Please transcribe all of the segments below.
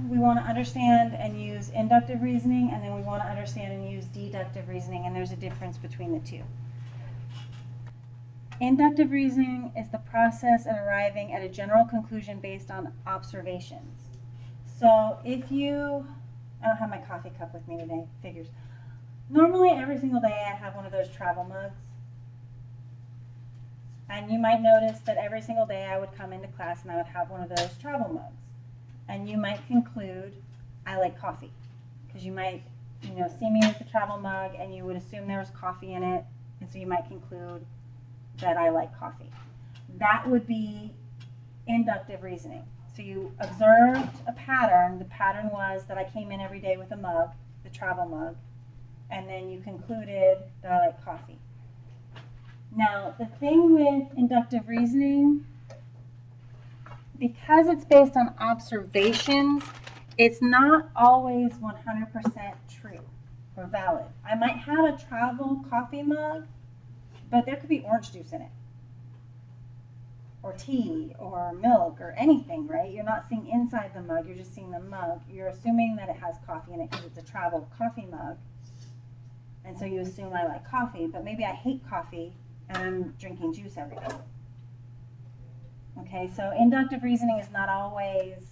we want to understand and use inductive reasoning, and then we want to understand and use deductive reasoning, and there's a difference between the two. Inductive reasoning is the process of arriving at a general conclusion based on observations. So if you, I don't have my coffee cup with me today, figures. Normally every single day I have one of those travel mugs. And you might notice that every single day I would come into class and I would have one of those travel mugs. And you might conclude, I like coffee. Because you might, see me with the travel mug and you would assume there was coffee in it. And so you might conclude that I like coffee. That would be inductive reasoning. So you observed a pattern. The pattern was that I came in every day with a mug, the travel mug, and then you concluded that I like coffee. Now, the thing with inductive reasoning, because it's based on observations, it's not always 100% true or valid. I might have a travel coffee mug, but there could be orange juice in it, or tea, or milk, or anything, right? You're not seeing inside the mug, you're just seeing the mug. You're assuming that it has coffee in it because it's a travel coffee mug, and so you assume I like coffee, but maybe I hate coffee and I'm drinking juice every day. Okay, so inductive reasoning is not always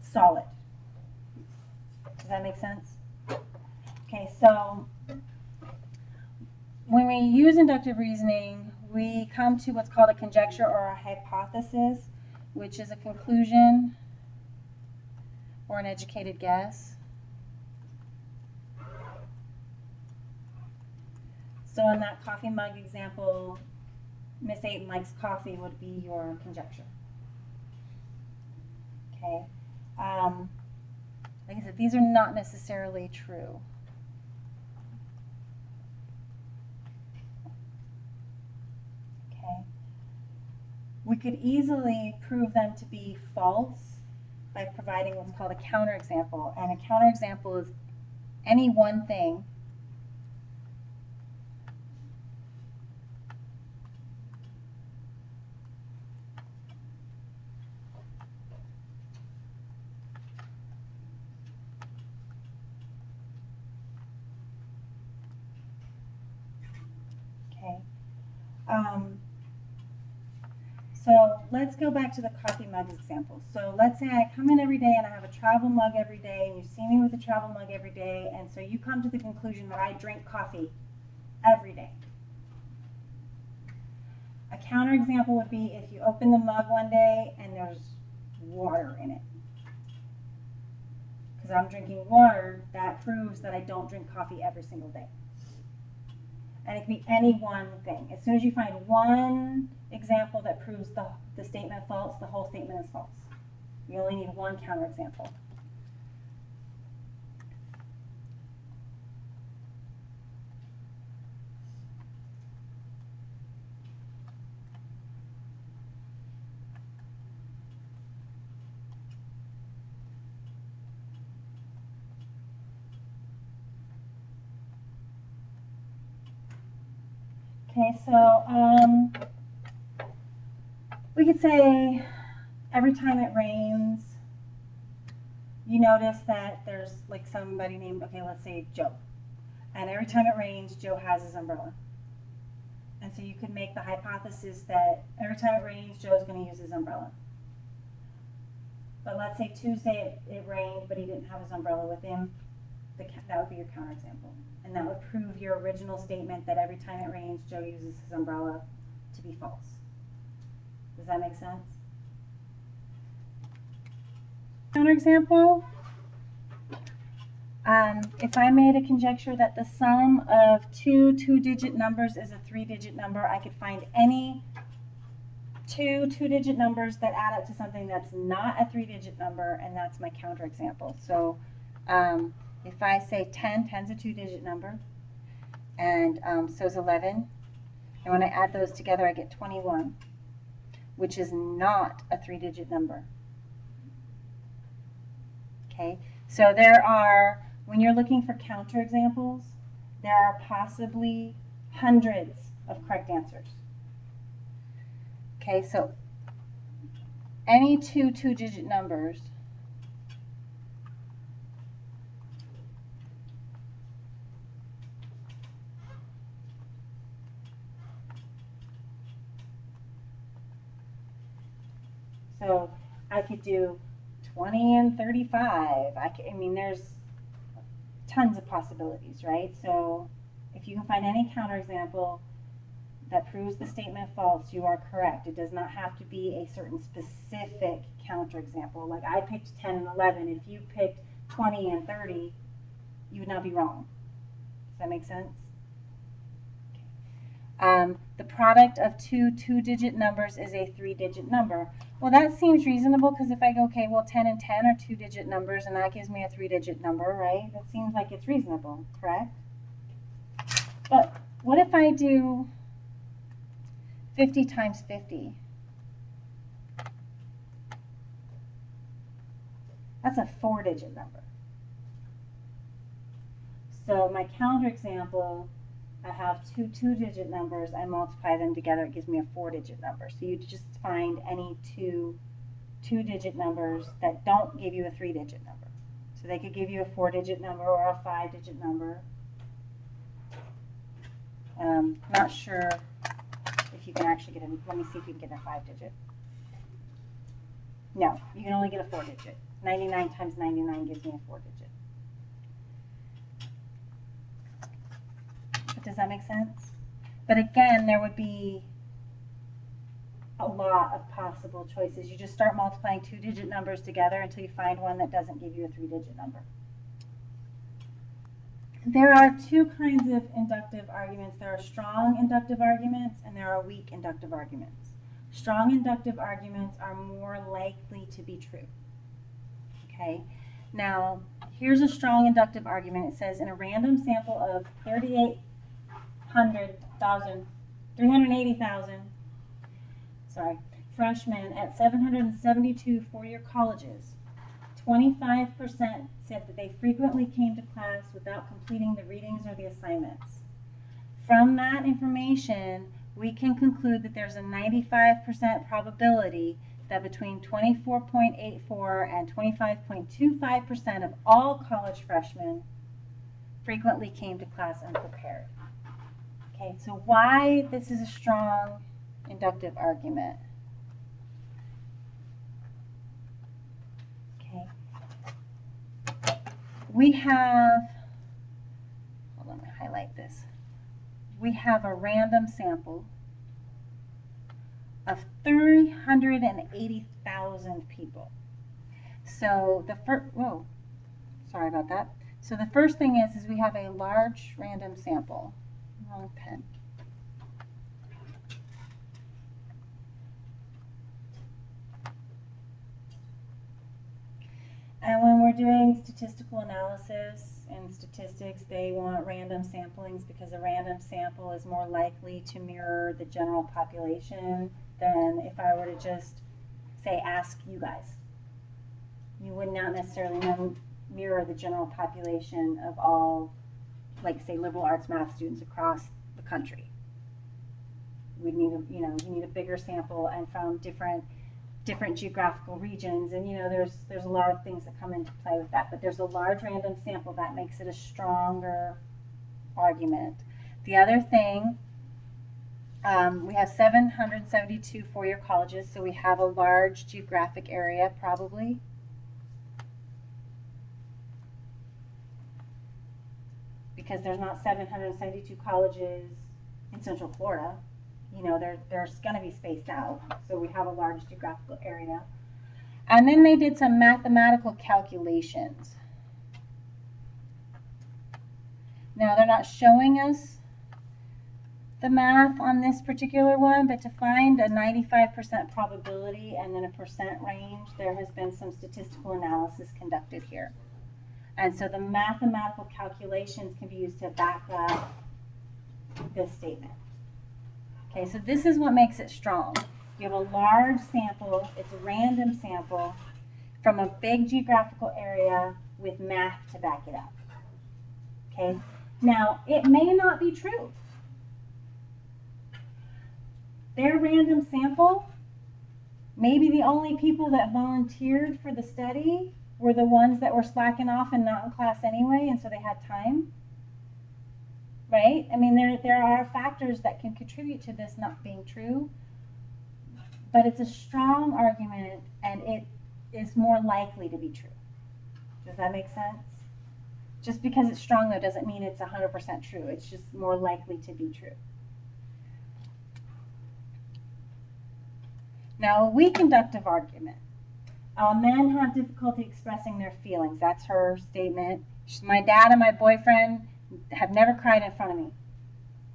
solid. Does that make sense? Okay, so when we use inductive reasoning, we come to what's called a conjecture or a hypothesis, which is a conclusion or an educated guess. So in that coffee mug example, Miss Ayton likes coffee would be your conjecture. Okay. Like I said, these are not necessarily true. Okay. We could easily prove them to be false by providing what's called a counterexample. And a counterexample is any one thing So let's go back to the coffee mug example. So let's say I come in every day and I have a travel mug every day, and you see me with a travel mug every day, and so you come to the conclusion that I drink coffee every day. A counterexample would be if you open the mug one day and there's water in it. Because I'm drinking water, that proves that I don't drink coffee every single day. And it can be any one thing. As soon as you find one example that proves the statement false, the whole statement is false. You only need one counterexample. Okay, so we could say every time it rains, you notice that there's like somebody named, okay, let's say Joe. And every time it rains, Joe has his umbrella. And so you could make the hypothesis that every time it rains, Joe's going to use his umbrella. But let's say Tuesday it rained, but he didn't have his umbrella with him. That would be your counterexample. And that would prove your original statement that every time it rains, Joe uses his umbrella to be false. Does that make sense? Counterexample. If I made a conjecture that the sum of two-digit numbers is a three-digit number, I could find any two-digit numbers that add up to something that's not a three-digit number, and that's my counterexample. So if I say 10, 10's a two-digit number, and so is 11. And when I add those together, I get 21, which is not a three-digit number. Okay, so there are, when you're looking for counterexamples, there are possibly hundreds of correct answers. Okay, so any two-digit numbers so I could do 20 and 35. I mean, there's tons of possibilities, right? So if you can find any counterexample that proves the statement false, you are correct. It does not have to be a certain specific counterexample. Like I picked 10 and 11. If you picked 20 and 30, you would not be wrong. Does that make sense? The product of two-digit numbers is a three-digit number. Well, that seems reasonable because if I go, okay, well, 10 and 10 are two-digit numbers, and that gives me a three-digit number, right? That seems like it's reasonable, correct? But what if I do 50 times 50? That's a four-digit number. So my counterexample, I have two-digit numbers, I multiply them together, it gives me a four-digit number. So you just find any two-digit numbers that don't give you a three-digit number. So they could give you a four-digit number or a five-digit number. Not sure if you can actually get a, let me see if you can get a five-digit. No, you can only get a four-digit. 99 times 99 gives me a four-digit. Does that make sense? But again, there would be a lot of possible choices. You just start multiplying two-digit numbers together until you find one that doesn't give you a three-digit number. There are two kinds of inductive arguments. There are strong inductive arguments and there are weak inductive arguments. Strong inductive arguments are more likely to be true. Okay? Now, here's a strong inductive argument. It says in a random sample of 380,000 freshmen at 772 four-year colleges, 25% said that they frequently came to class without completing the readings or the assignments. From that information, we can conclude that there's a 95% probability that between 24.84 and 25.25% of all college freshmen frequently came to class unprepared. Okay, so why this is a strong inductive argument? Okay, we have, hold on, let me highlight this. We have a random sample of 380,000 people. So the first, whoa, sorry about that. So the first thing is we have a large random sample. Wrong pen. And when we're doing statistical analysis in statistics, they want random samplings because a random sample is more likely to mirror the general population than if I were to just say, ask you guys. You would not necessarily mirror the general population of all, like say, liberal arts math students across the country. We need a, you need a bigger sample and from different geographical regions, and there's a lot of things that come into play with that. But there's a large random sample that makes it a stronger argument. The other thing, we have 772 four-year colleges, so we have a large geographic area probably. Because there's not 772 colleges in Central Florida. There's going to be spaced out. So we have a large geographical area. And then they did some mathematical calculations. Now they're not showing us the math on this particular one, but to find a 95% probability and then a percent range, there has been some statistical analysis conducted here. And so the mathematical calculations can be used to back up this statement. Okay, so this is what makes it strong. You have a large sample, it's a random sample from a big geographical area with math to back it up. Okay, now it may not be true. Their random sample Maybe the only people that volunteered for the study were the ones that were slacking off and not in class anyway, and so they had time. Right? I mean, there are factors that can contribute to this not being true, but it's a strong argument, and it is more likely to be true. Does that make sense? Just because it's strong, though, doesn't mean it's 100% true. It's just more likely to be true. Now, a weak inductive argument. Men have difficulty expressing their feelings. That's her statement. My dad and my boyfriend have never cried in front of me.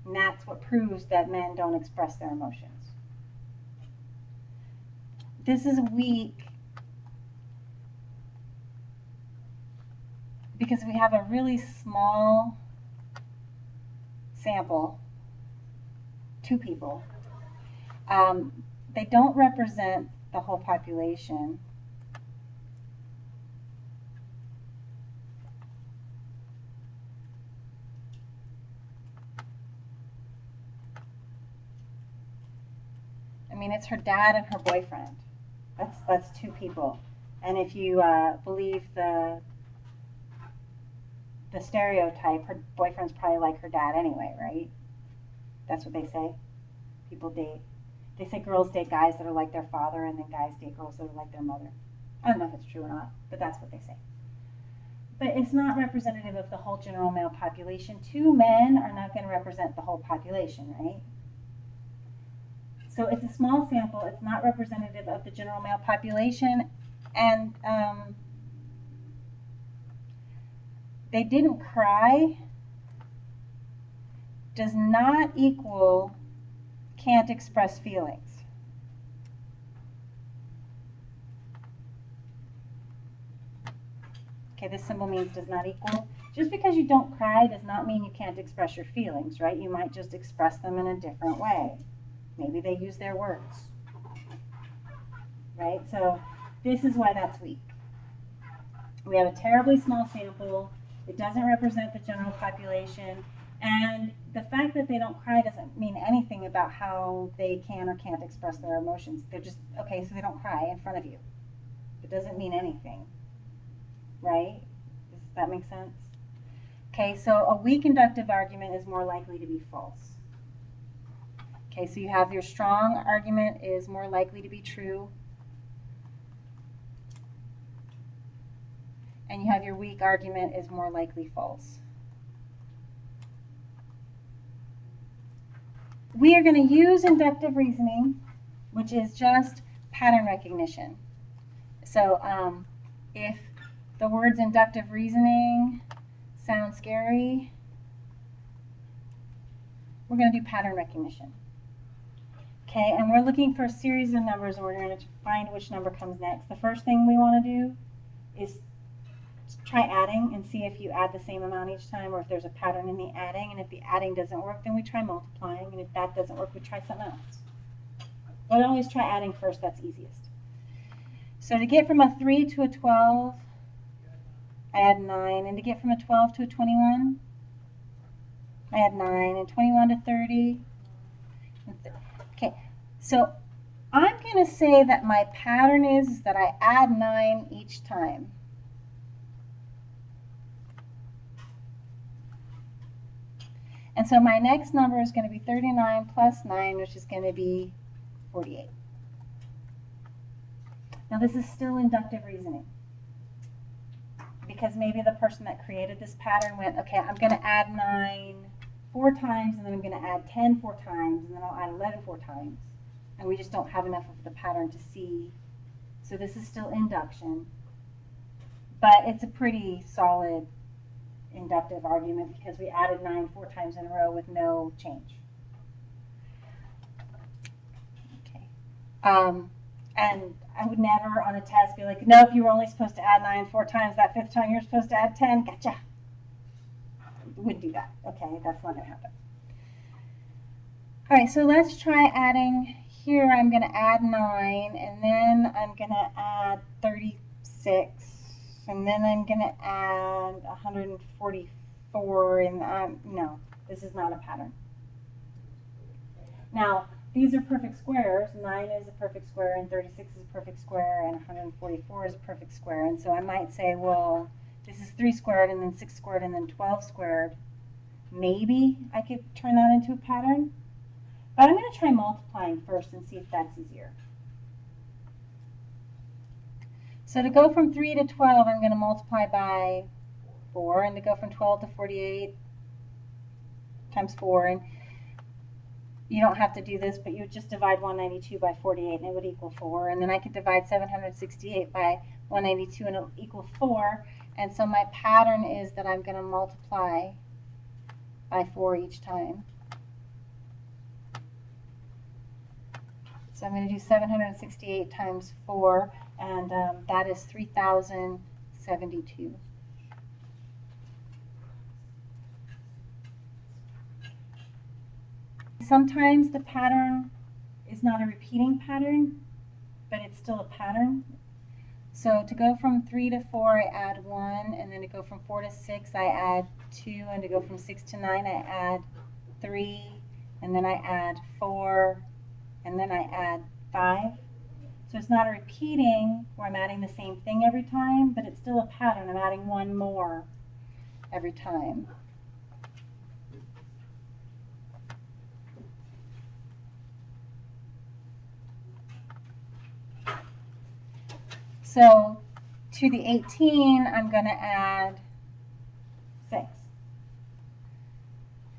And that's what proves that men don't express their emotions. This is weak because we have a really small sample, 2 people. They don't represent the whole population. I mean, it's her dad and her boyfriend. That's 2 people. And if you believe the stereotype, her boyfriend's probably like her dad anyway, right? That's what they say. People date. They say girls date guys that are like their father, and then guys date girls that are like their mother. I don't know if it's true or not, but that's what they say. But it's not representative of the whole general male population. 2 men are not going to represent the whole population, right? So it's a small sample. It's not representative of the general male population. And they didn't cry does not equal can't express feelings. Okay, this symbol means does not equal. Just because you don't cry does not mean you can't express your feelings, right? You might just express them in a different way. Maybe they use their words, right? So this is why that's weak. We have a terribly small sample. It doesn't represent the general population. And the fact that they don't cry doesn't mean anything about how they can or can't express their emotions. They're just, okay, so they don't cry in front of you. It doesn't mean anything, right? Does that make sense? Okay, so a weak inductive argument is more likely to be false. Okay, so you have your strong argument is more likely to be true. And you have your weak argument is more likely false. We are going to use inductive reasoning, which is just pattern recognition. So if the words inductive reasoning sound scary, we're going to do pattern recognition. Okay, and we're looking for a series of numbers, and we're going to find which number comes next. The first thing we want to do is try adding and see if you add the same amount each time or if there's a pattern in the adding. And if the adding doesn't work, then we try multiplying. And if that doesn't work, we try something else. But always try adding first. That's easiest. So to get from a 3 to a 12, I add 9. And to get from a 12 to a 21, I add 9. And 21 to 30. Okay, so I'm going to say that my pattern is that I add 9 each time. And so my next number is going to be 39 plus 9, which is going to be 48. Now this is still inductive reasoning, because maybe the person that created this pattern went, okay, I'm going to add 9 4 times, and then I'm going to add 10 4 times, and then I'll add 11 4 times. And we just don't have enough of the pattern to see. So this is still induction, but it's a pretty solid inductive argument because we added 9 4 times in a row with no change. Okay. And I would never on a test be like, nope, you were only supposed to add 9 4 times. That 5th time you're supposed to add 10. Gotcha. Wouldn't do that. Okay, that's not going to happen. All right, so let's try adding. Here I'm going to add 9, and then I'm going to add 36. And then I'm going to add 144, and no, this is not a pattern. Now, these are perfect squares. 9 is a perfect square, and 36 is a perfect square, and 144 is a perfect square. And so I might say, well, this is 3 squared, and then 6 squared, and then 12 squared. Maybe I could turn that into a pattern. But I'm going to try multiplying first and see if that's easier. So to go from 3 to 12, I'm going to multiply by 4, and to go from 12 to 48 times 4. And you don't have to do this, but you would just divide 192 by 48, and it would equal 4. And then I could divide 768 by 192, and it will equal 4. And so my pattern is that I'm going to multiply by 4 each time. So I'm going to do 768 times 4, and that is 3,072. Sometimes the pattern is not a repeating pattern, but it's still a pattern. So to go from 3 to 4, I add 1, and then to go from 4 to 6, I add 2, and to go from 6 to 9, I add 3, and then I add 4, and then I add 5. So it's not a repeating where I'm adding the same thing every time, but it's still a pattern. I'm adding one more every time. So to the 18, I'm going to add 6,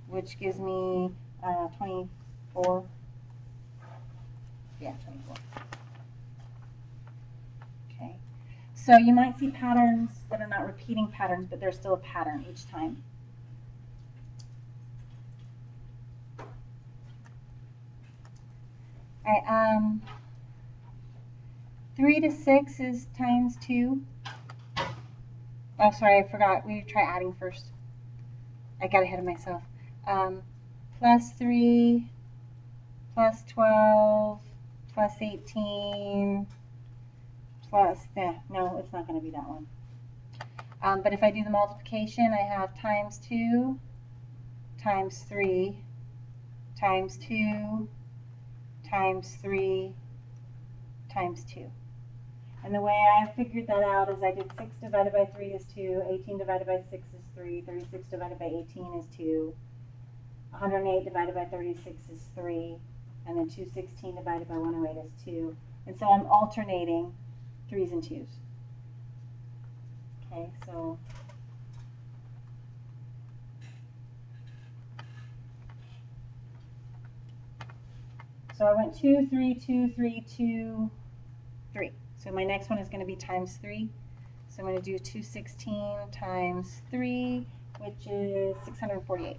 which gives me 24. Yeah, 24. Okay. So you might see patterns that are not repeating patterns, but they're still a pattern each time. All right. 3 to 6 is times 2. Oh, sorry, I forgot. We try adding first. I got ahead of myself. Plus 3, plus 12, plus 18, plus, no, it's not going to be that one. But if I do the multiplication, I have times 2, times 3, times 2, times 3, times 2. And the way I figured that out is I did 6 divided by 3 is 2, 18 divided by 6 is 3, 36 divided by 18 is 2, 108 divided by 36 is 3, and then 216 divided by 108 is 2. And so I'm alternating 3's and 2's. Okay, so I went 2, 3, 2, 3, 2, 3. So my next one is going to be times 3. So I'm going to do 216 times 3, which is 648.